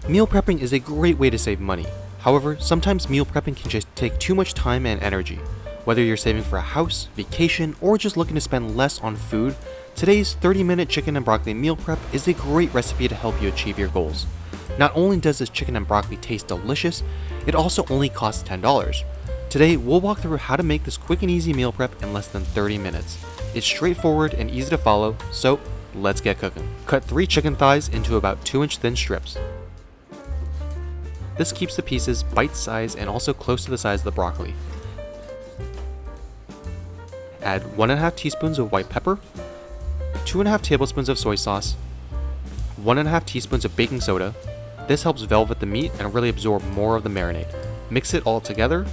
Meal prepping is a great way to save money. However, sometimes meal prepping can just take too much time and energy. Whether you're saving for a house, vacation, or just looking to spend less on food, today's 30-minute chicken and broccoli meal prep is a great recipe to help you achieve your goals. Not only does this chicken and broccoli taste delicious, it also only costs $10. Today, we'll walk through how to make this quick and easy meal prep in less than 30 minutes. It's straightforward and easy to follow, so let's get cooking. Cut 3 chicken thighs into about 2-inch thin strips. This keeps the pieces bite-sized and also close to the size of the broccoli. Add 1.5 teaspoons of white pepper, 2.5 tablespoons of soy sauce, 1.5 teaspoons of baking soda. This helps velvet the meat and really absorb more of the marinade. Mix it all together,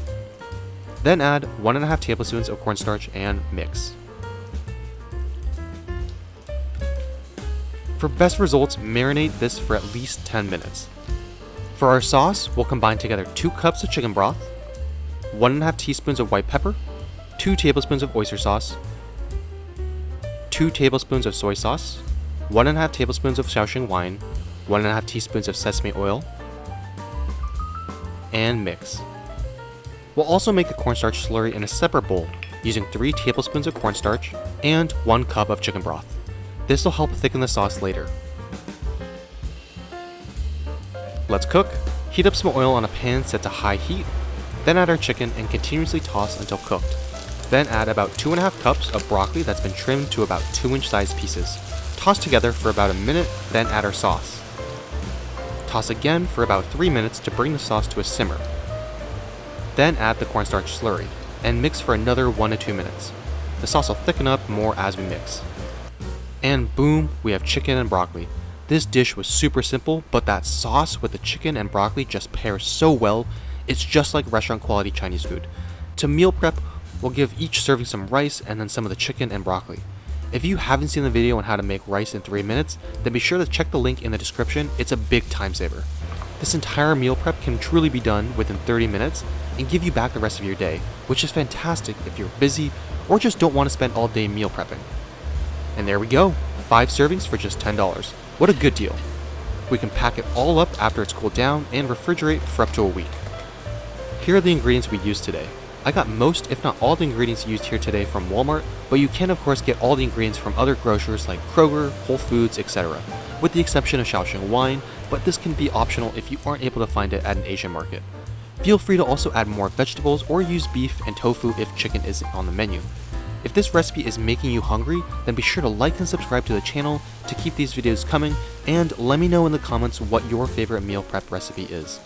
then add 1.5 tablespoons of cornstarch and mix. For best results, marinate this for at least 10 minutes. For our sauce, we'll combine together 2 cups of chicken broth, 1.5 teaspoons of white pepper, 2 tablespoons of oyster sauce, 2 tablespoons of soy sauce, 1.5 tablespoons of shaoxing wine, 1.5 teaspoons of sesame oil, and mix. We'll also make the cornstarch slurry in a separate bowl using 3 tablespoons of cornstarch and 1 cup of chicken broth. This will help thicken the sauce later. Let's cook. Heat up some oil on a pan set to high heat, then add our chicken and continuously toss until cooked. Then add about 2.5 cups of broccoli that's been trimmed to about 2-inch sized pieces. Toss together for about a minute, then add our sauce. Toss again for about 3 minutes to bring the sauce to a simmer. Then add the cornstarch slurry, and mix for another 1 to 2 minutes. The sauce will thicken up more as we mix. And boom, we have chicken and broccoli. This dish was super simple, but that sauce with the chicken and broccoli just pairs so well. It's just like restaurant quality Chinese food. To meal prep, we'll give each serving some rice and then some of the chicken and broccoli. If you haven't seen the video on how to make rice in 3 minutes, then be sure to check the link in the description. It's a big time saver. This entire meal prep can truly be done within 30 minutes and give you back the rest of your day, which is fantastic if you're busy or just don't want to spend all day meal prepping. And there we go, 5 servings for just $10. What a good deal. We can pack it all up after it's cooled down and refrigerate for up to a week. Here are the ingredients we used today. I got most, if not all, the ingredients used here today from Walmart, but you can of course get all the ingredients from other grocers like Kroger, Whole Foods, etc., with the exception of shaoxing wine, but this can be optional if you aren't able to find it at an Asian market. Feel free to also add more vegetables or use beef and tofu if chicken isn't on the menu. If this recipe is making you hungry, then be sure to like and subscribe to the channel to keep these videos coming, and let me know in the comments what your favorite meal prep recipe is.